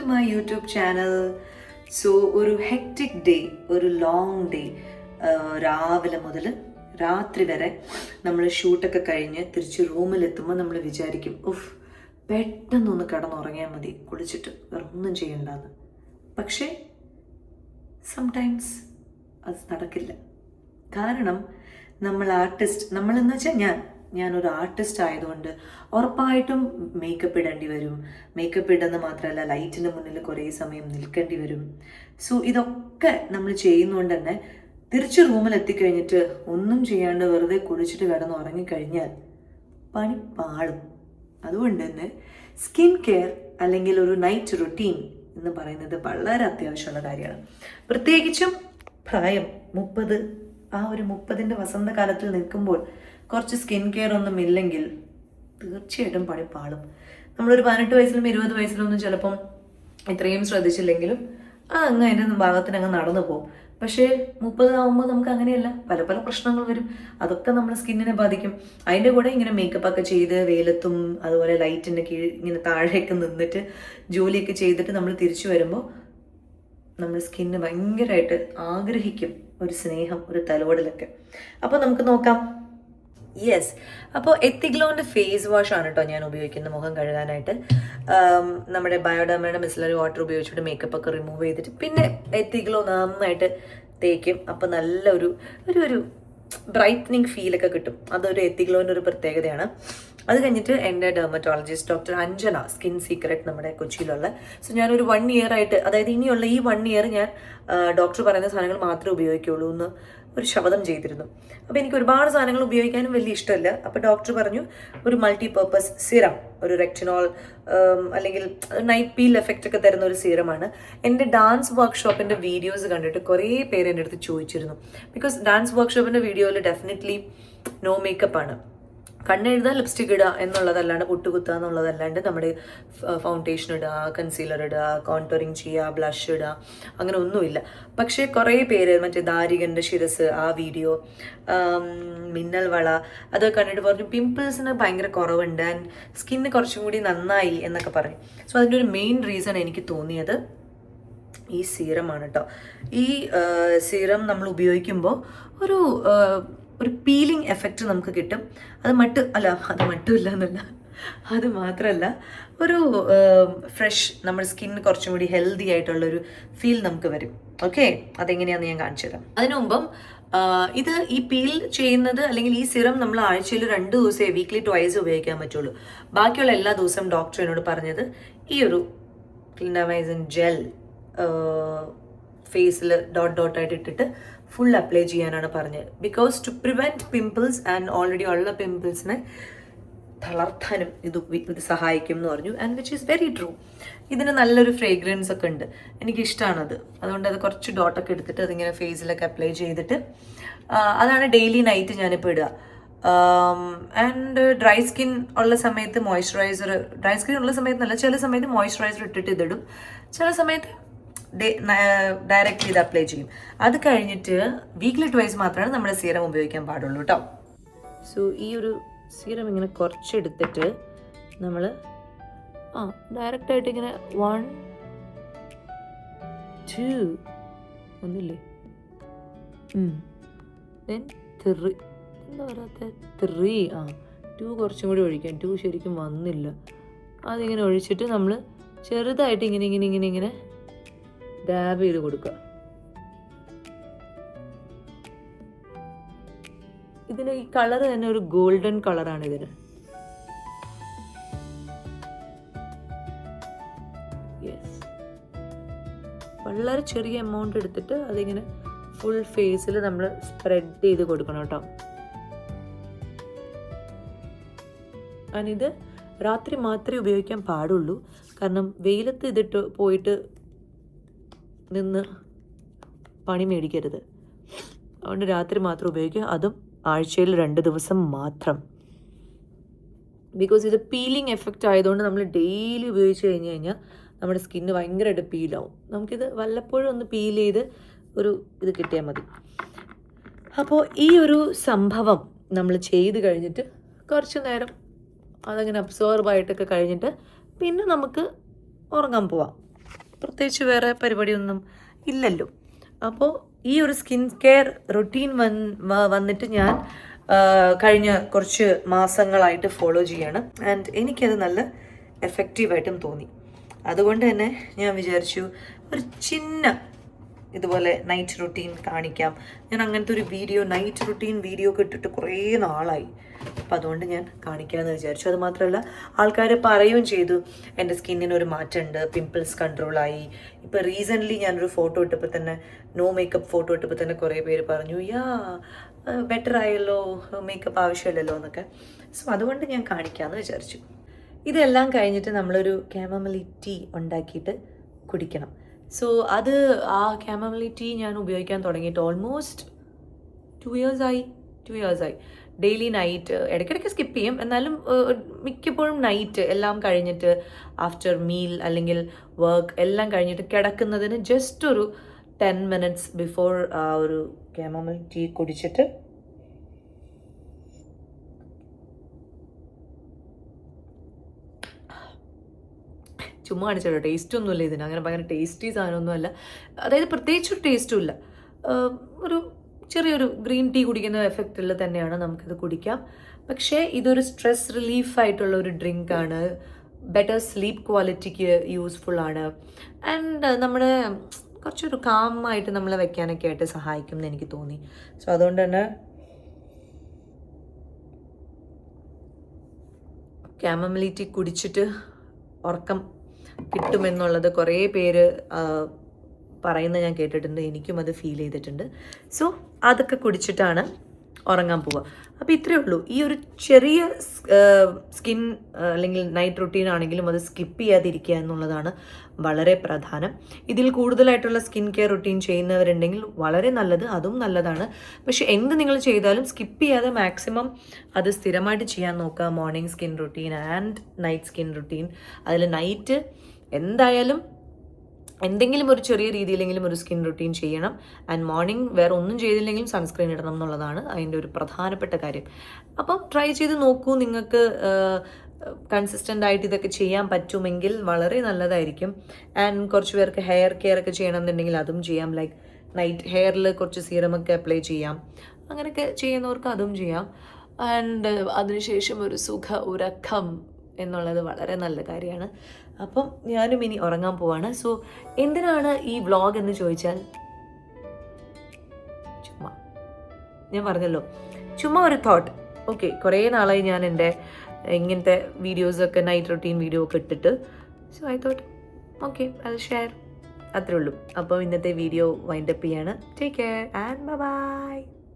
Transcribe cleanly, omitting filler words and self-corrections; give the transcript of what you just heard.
my YouTube channel. So ഒരു hectic day, ഒരു long day, രാവിലെ മുതൽ രാത്രി വരെ നമ്മൾ ഷൂട്ടൊക്കെ കഴിഞ്ഞ് തിരിച്ച് റൂമിലെത്തുമ്പോൾ നമ്മൾ വിചാരിക്കും പെട്ടെന്നൊന്ന് കിടന്നുറങ്ങിയാൽ മതി കുളിച്ചിട്ട്, വേറെ ഒന്നും ചെയ്യണ്ടെന്ന്. പക്ഷേ സംടൈംസ് അത് നടക്കില്ല. കാരണം നമ്മൾ ആർട്ടിസ്റ്റ്, നമ്മളെന്ന് വെച്ചാൽ ഞാനൊരു ആർട്ടിസ്റ്റ് ആയതുകൊണ്ട് ഉറപ്പായിട്ടും മേക്കപ്പ് ഇടേണ്ടി വരും. മേക്കപ്പ് ഇടുന്ന മാത്രമല്ല, ലൈറ്റിൻ്റെ മുന്നിൽ കുറേ സമയം നിൽക്കേണ്ടി വരും. സോ ഇതൊക്കെ നമ്മൾ ചെയ്യുന്നതുകൊണ്ട് തന്നെ തിരിച്ച് റൂമിൽ എത്തിക്കഴിഞ്ഞിട്ട് ഒന്നും ചെയ്യാണ്ട് വെറുതെ കുളിച്ചിട്ട് കിടന്ന് ഉറങ്ങിക്കഴിഞ്ഞാൽ പണി പാളും. അതുകൊണ്ട് തന്നെ സ്കിൻ കെയർ അല്ലെങ്കിൽ ഒരു നൈറ്റ് റുട്ടീൻ എന്ന് പറയുന്നത് വളരെ അത്യാവശ്യമുള്ള കാര്യമാണ്. പ്രത്യേകിച്ചും പ്രായം 30, ആ ഒരു 30ൻ്റെ വസന്തകാലത്തിൽ നിൽക്കുമ്പോൾ കുറച്ച് സ്കിൻ കെയർ ഒന്നും ഇല്ലെങ്കിൽ തീർച്ചയായിട്ടും പണി പാളും. നമ്മളൊരു 18 വയസ്സിലും 20 വയസ്സിലൊന്നും ചിലപ്പം ഇത്രയും ശ്രദ്ധിച്ചില്ലെങ്കിലും അങ്ങ് അതിൻ്റെ ഭാഗത്തിന് അങ്ങ് നടന്നു പോകും. പക്ഷേ 30 ആകുമ്പോൾ നമുക്ക് അങ്ങനെയല്ല, പല പല പ്രശ്നങ്ങൾ വരും. അതൊക്കെ നമ്മുടെ സ്കിന്നിനെ ബാധിക്കും. അതിൻ്റെ കൂടെ ഇങ്ങനെ മേക്കപ്പ് ഒക്കെ ചെയ്ത് വെയിലത്തും അതുപോലെ ലൈറ്റിൻ്റെ കീഴിൽ ഇങ്ങനെ താഴേക്ക് നിന്നിട്ട് ജോലിയൊക്കെ ചെയ്തിട്ട് നമ്മൾ തിരിച്ചു വരുമ്പോൾ നമ്മുടെ സ്കിന്ന് ഭയങ്കരമായിട്ട് ആഗ്രഹിക്കും ഒരു സ്നേഹം, ഒരു തലോടലൊക്കെ. അപ്പോൾ നമുക്ക് നോക്കാം. യെസ്, അപ്പോൾ എത്തിഗ്ലോൻ്റെ ഫേസ് വാഷ് ആണ് കേട്ടോ ഞാൻ ഉപയോഗിക്കുന്നത് മുഖം കഴുകാനായിട്ട്. നമ്മുടെ ബയോഡർമയുടെ മിസലറി വാട്ടർ ഉപയോഗിച്ചിട്ട് മേക്കപ്പ് ഒക്കെ റിമൂവ് ചെയ്തിട്ട് പിന്നെ എത്തിഗ്ലോ നന്നായിട്ട് തേക്കും. അപ്പോൾ നല്ലൊരു ഒരു ബ്രൈറ്റനിങ് ഫീലൊക്കെ കിട്ടും. അതൊരു എത്തിഗ്ലോൻ്റെ ഒരു പ്രത്യേകതയാണ്. അത് കഴിഞ്ഞിട്ട് എൻ്റെ dermatologist doctor Anjana, skin secret നമ്മുടെ കൊച്ചിയിലുള്ള. സോ ഞാനൊരു 1 ഇയർ ആയിട്ട്, അതായത് ഇനിയുള്ള ഈ 1 ഇയർ ഞാൻ ഡോക്ടർ പറയുന്ന സാധനങ്ങൾ മാത്രമേ ഉപയോഗിക്കുകയുള്ളൂ എന്ന് ഒരു ശപഥം ചെയ്തിരുന്നു. അപ്പോൾ എനിക്ക് ഒരുപാട് സാധനങ്ങൾ ഉപയോഗിക്കാനും വലിയ ഇഷ്ടമല്ല. അപ്പോൾ ഡോക്ടർ പറഞ്ഞു ഒരു മൾട്ടി പർപ്പസ് സിറം, ഒരു റെക്റ്റിനോൾ അല്ലെങ്കിൽ നൈറ്റ് പീൽ എഫക്റ്റ് ഒക്കെ തരുന്ന ഒരു സീറമാണ്. എൻ്റെ ഡാൻസ് വർക്ക്ഷോപ്പിൻ്റെ വീഡിയോസ് കണ്ടിട്ട് കുറേ പേര് എൻ്റെ അടുത്ത് ചോദിച്ചിരുന്നു. ബിക്കോസ് ഡാൻസ് വർക്ക്ഷോപ്പിൻ്റെ വീഡിയോയിൽ ഡെഫിനറ്റ്ലി നോ മേക്കപ്പ് ആണ്. കണ്ണെഴുതുക, ലിപ്സ്റ്റിക് ഇടുക എന്നുള്ളതല്ലാണ്ട്, പൊട്ടുകുത്തുക എന്നുള്ളതല്ലാണ്ട് നമ്മുടെ ഫൗണ്ടേഷൻ ഇടുക, കൺസീലർ ഇടുക, കോൺടോറിങ് ചെയ്യുക, ബ്ലഷ് ഇടുക, അങ്ങനെ ഒന്നുമില്ല. പക്ഷേ കുറേ പേര് മറ്റേ ദാരികൻ്റെ ശിരസ് ആ വീഡിയോ, മിന്നൽ വള, അതൊക്കെ കണ്ടിട്ട് പറഞ്ഞു പിമ്പിൾസിന് ഭയങ്കര കുറവുണ്ട് ആൻഡ് സ്കിന്ന് കുറച്ചും കൂടി നന്നായി എന്നൊക്കെ പറഞ്ഞു. സോ അതിൻ്റെ ഒരു മെയിൻ റീസൺ എനിക്ക് തോന്നിയത് ഈ സീറമാണ് കേട്ടോ. ഈ സീറം നമ്മൾ ഉപയോഗിക്കുമ്പോൾ ഒരു പീലിംഗ് എഫക്റ്റ് നമുക്ക് കിട്ടും. അത് മട്ടുമില്ല എന്നല്ല, അത് മാത്രമല്ല ഒരു ഫ്രഷ്, നമ്മുടെ സ്കിന്നിന് കുറച്ചും കൂടി ഹെൽത്തി ആയിട്ടുള്ളൊരു ഫീൽ നമുക്ക് വരും. ഓക്കെ, അതെങ്ങനെയാണെന്ന് ഞാൻ കാണിച്ചു തരാം. അതിനു മുമ്പം ഈ പീൽ ചെയ്യുന്നത് അല്ലെങ്കിൽ ഈ സിറം നമ്മൾ ആഴ്ചയിൽ 2 ദിവസമേ, വീക്ക്ലി 2 ഉപയോഗിക്കാൻ പറ്റുള്ളൂ. ബാക്കിയുള്ള എല്ലാ ദിവസവും ഡോക്ടർ എന്നോട് പറഞ്ഞത് ഈ ഒരു ക്ലിൻഡാമൈസിൻ ജെൽ ഫേസിൽ ഡോട്ടായിട്ട് ഇട്ടിട്ട് ഫുൾ അപ്ലൈ ചെയ്യാനാണ് പറഞ്ഞത്. Because to prevent pimples and already ഉള്ള പിമ്പിൾസിനെ തളർത്താനും ഇത് സഹായിക്കും എന്ന് പറഞ്ഞു. And which is very true. ഇതിന് നല്ലൊരു ഫ്രേഗ്രൻസ് ഒക്കെ ഉണ്ട്, എനിക്കിഷ്ടമാണത്. അതുകൊണ്ട് അത് കുറച്ച് ഡോട്ടൊക്കെ എടുത്തിട്ട് അതിങ്ങനെ ഫേസിലൊക്കെ അപ്ലൈ ചെയ്തിട്ട് അതാണ് ഡെയിലി നൈറ്റ് ഞാനിപ്പോൾ ഇടുക. ആൻഡ് ഡ്രൈ സ്കിൻ ഉള്ള സമയത്ത് മോയ്സ്ചറൈസർ, ഡ്രൈ സ്കിൻ ഉള്ള സമയത്തല്ല, ചില സമയത്ത് മോയ്സ്ചറൈസർ ഇട്ടിട്ട് ഇതിടും, ചില സമയത്ത് ഡയറക്റ്റ് ചെയ്ത് അപ്ലൈ ചെയ്യും. അത് കഴിഞ്ഞിട്ട് വീക്ക്ലി 2 മാത്രമാണ് നമ്മുടെ സീറം ഉപയോഗിക്കാൻ പാടുള്ളൂ കേട്ടോ. സോ ഈ ഒരു സീറം ഇങ്ങനെ കുറച്ചെടുത്തിട്ട് നമ്മൾ ഡയറക്റ്റായിട്ട് ഇങ്ങനെ 1 2 ഒന്നില്ലേ, ദെൻ 3, എന്താ പറയാത്ത 3 2 കുറച്ചും കൂടി ഒഴിക്കാം. 2 ശരിക്കും വന്നില്ല. അതിങ്ങനെ ഒഴിച്ചിട്ട് നമ്മൾ ചെറുതായിട്ട് ഇങ്ങനെ ഡാബ് ചെയ്ത് കൊടുക്കുക. ഇതിന് ഈ കളർ തന്നെ ഒരു ഗോൾഡൻ കളറാണ് ഇതിന്. യെസ്, വളരെ ചെറിയ എമൗണ്ട് എടുത്തിട്ട് അതിങ്ങനെ ഫുൾ ഫേസിൽ നമ്മൾ സ്പ്രെഡ് ചെയ്ത് കൊടുക്കണം കേട്ടോ. ഇത് രാത്രി മാത്രമേ ഉപയോഗിക്കാൻ പാടുള്ളൂ. കാരണം വെയിലത്ത് ഇതിട്ട് പോയിട്ട് നിന്ന് പണി മേടിക്കരുത്. അതുകൊണ്ട് രാത്രി മാത്രം ഉപയോഗിക്കുക, അതും ആഴ്ചയിൽ 2 ദിവസം മാത്രം. ബിക്കോസ് ഇത് പീലിംഗ് എഫക്റ്റ് ആയതുകൊണ്ട് നമ്മൾ ഡെയിലി ഉപയോഗിച്ച് കഴിഞ്ഞാൽ നമ്മുടെ സ്കിന്ന് ഭയങ്കരമായിട്ട് പീലാവും. നമുക്കിത് വല്ലപ്പോഴും ഒന്ന് പീൽ ചെയ്ത് ഒരു ഇത് കിട്ടിയാൽ മതി. അപ്പോൾ ഈ ഒരു സംഭവം നമ്മൾ ചെയ്ത് കഴിഞ്ഞിട്ട് കുറച്ച് നേരം അതങ്ങനെ അബ്സോർബായിട്ടൊക്കെ കഴിഞ്ഞിട്ട് പിന്നെ നമുക്ക് ഉറങ്ങാൻ പോവാം. പ്രത്യേകിച്ച് വേറെ പരിപാടിയൊന്നും ഇല്ലല്ലോ. അപ്പോൾ ഈ ഒരു സ്കിൻ കെയർ റുട്ടീൻ വന്നിട്ട് ഞാൻ കഴിഞ്ഞ കുറച്ച് മാസങ്ങളായിട്ട് ഫോളോ ചെയ്യാണ്. ആൻഡ് എനിക്കത് നല്ല എഫക്റ്റീവായിട്ടും തോന്നി. അതുകൊണ്ട് തന്നെ ഞാൻ വിചാരിച്ചു ഒരു ചിന്ന ഇതുപോലെ നൈറ്റ് റുട്ടീൻ കാണിക്കാം. ഞാൻ അങ്ങനത്തെ ഒരു നൈറ്റ് റുട്ടീൻ വീഡിയോ ഒക്കെ ഇട്ടിട്ട് കുറേ നാളായി. അപ്പം അതുകൊണ്ട് ഞാൻ കാണിക്കാമെന്ന് വിചാരിച്ചു. അത് മാത്രമല്ല, ആൾക്കാർ പറയുകയും ചെയ്തു എൻ്റെ സ്കിന്നിന് ഒരു മാറ്റമുണ്ട്, പിമ്പിൾസ് കൺട്രോളായി. ഇപ്പം റീസെൻ്റ്ലി ഞാനൊരു ഫോട്ടോ ഇട്ടപ്പോൾ തന്നെ, നോ മേക്കപ്പ് ഫോട്ടോ ഇട്ടപ്പോൾ തന്നെ കുറേ പേര് പറഞ്ഞു, ബെറ്റർ ആയല്ലോ, മേക്കപ്പ് ആവശ്യമില്ലല്ലോ എന്നൊക്കെ. സോ അതുകൊണ്ട് ഞാൻ കാണിക്കാമെന്ന് വിചാരിച്ചു. ഇതെല്ലാം കഴിഞ്ഞിട്ട് നമ്മളൊരു കാമമിലി ടീ ഉണ്ടാക്കിയിട്ട് കുടിക്കണം. സോ അത് ആ കാമമിലി ടീ ഞാൻ ഉപയോഗിക്കാൻ തുടങ്ങിയിട്ട് ഓൾമോസ്റ്റ് 2 years ആയി. ഡെയിലി നൈറ്റ്, ഇടയ്ക്കിടയ്ക്ക് സ്കിപ്പ് ചെയ്യും, എന്നാലും മിക്കപ്പോഴും നൈറ്റ് എല്ലാം കഴിഞ്ഞിട്ട് ആഫ്റ്റർ മീൽ അല്ലെങ്കിൽ വർക്ക് എല്ലാം കഴിഞ്ഞിട്ട് കിടക്കുന്നതിന് ജസ്റ്റ് ഒരു 10 minutes ബിഫോർ ആ ഒരു കാമമിലി ടീ കുടിച്ചിട്ട് ചുമ്മാ കാണിച്ചോ. ടേസ്റ്റ് ഒന്നുമില്ല ഇതിന്, അങ്ങനെ ഭയങ്കര ടേസ്റ്റി സാധനമൊന്നുമല്ല. അതായത് പ്രത്യേകിച്ചൊരു ടേസ്റ്റും ഇല്ല. ഒരു ചെറിയൊരു ഗ്രീൻ ടീ കുടിക്കുന്ന എഫക്റ്റിൽ തന്നെയാണ് നമുക്കിത് കുടിക്കാം. പക്ഷേ ഇതൊരു സ്ട്രെസ് റിലീഫായിട്ടുള്ള ഒരു ഡ്രിങ്കാണ്. ബെറ്റർ സ്ലീപ്പ് ക്വാളിറ്റിക്ക് യൂസ്ഫുൾ ആണ്. ആൻഡ് നമ്മുടെ കുറച്ചൊരു കാമായിട്ട് നമ്മളെ വെക്കാനൊക്കെ ആയിട്ട് സഹായിക്കും എന്ന് എനിക്ക് തോന്നി. സോ അതുകൊണ്ട് തന്നെ കാമമിലി ടീ കുടിച്ചിട്ട് ഉറക്കം കിട്ടുമെന്നുള്ളത് കുറേ പേര് പറയുന്നത് ഞാൻ കേട്ടിട്ടുണ്ട്. എനിക്കും അത് ഫീൽ ചെയ്തിട്ടുണ്ട്. സോ അതൊക്കെ കുടിച്ചിട്ടാണ് ഉറങ്ങാൻ പോവുക. അപ്പോൾ ഇത്രയേ ഉള്ളൂ. ഈ ഒരു ചെറിയ സ്കിൻ അല്ലെങ്കിൽ നൈറ്റ് റുട്ടീൻ ആണെങ്കിലും അത് സ്കിപ്പ് ചെയ്യാതിരിക്കുക എന്നുള്ളതാണ് വളരെ പ്രധാനം. ഇതിൽ കൂടുതലായിട്ടുള്ള സ്കിൻ കെയർ റുട്ടീൻ ചെയ്യുന്നവരുണ്ടെങ്കിൽ വളരെ നല്ലത്, അതും നല്ലതാണ്. പക്ഷെ എന്ത് നിങ്ങൾ ചെയ്താലും സ്കിപ്പ് ചെയ്യാതെ മാക്സിമം അത് സ്ഥിരമായിട്ട് ചെയ്യാൻ നോക്കുക. Morning skin routine and night skin routine. അതിൽ നൈറ്റ് എന്തായാലും എന്തെങ്കിലും ഒരു ചെറിയ രീതിയിലെങ്കിലും ഒരു സ്കിൻ റുട്ടീൻ ചെയ്യണം. ആൻഡ് മോർണിംഗ് വേറെ ഒന്നും ചെയ്തില്ലെങ്കിലും സൺസ്ക്രീൻ ഇടണം എന്നുള്ളതാണ് അതിൻ്റെ ഒരു പ്രധാനപ്പെട്ട കാര്യം. അപ്പം ട്രൈ ചെയ്ത് നോക്കൂ. നിങ്ങൾക്ക് കൺസിസ്റ്റൻ്റ് ആയിട്ട് ഇതൊക്കെ ചെയ്യാൻ പറ്റുമെങ്കിൽ വളരെ നല്ലതായിരിക്കും. ആൻഡ് കുറച്ച് പേർക്ക് ഹെയർ കെയർ ഒക്കെ ചെയ്യണമെന്നുണ്ടെങ്കിൽ അതും ചെയ്യാം. ലൈക്ക് നൈറ്റ് ഹെയറിൽ കുറച്ച് സീറമൊക്കെ അപ്ലൈ ചെയ്യാം. അങ്ങനെയൊക്കെ ചെയ്യുന്നവർക്ക് അതും ചെയ്യാം. ആൻഡ് അതിനുശേഷം ഒരു ഉറക്കം എന്നുള്ളത് വളരെ നല്ല കാര്യമാണ്. അപ്പം ഞാനും ഇനി ഉറങ്ങാൻ പോവാണ്. സോ എന്തിനാണ് ഈ വ്ളോഗ് എന്ന് ചോദിച്ചാൽ, ചുമ്മാ ഞാൻ പറഞ്ഞല്ലോ, ചുമ്മാ ഒരു തോട്ട്. ഓക്കെ, കുറേ നാളായി ഞാൻ എൻ്റെ ഇങ്ങനത്തെ വീഡിയോസൊക്കെ നൈറ്റ് റുട്ടീൻ വീഡിയോ ഒക്കെ ഇട്ടിട്ട്. So I thought okay I will share. അത്രേ ഉള്ളൂ. അപ്പോൾ ഇന്നത്തെ വീഡിയോ വൈൻഡപ്പ് ചെയ്യാണ്. Take care and by.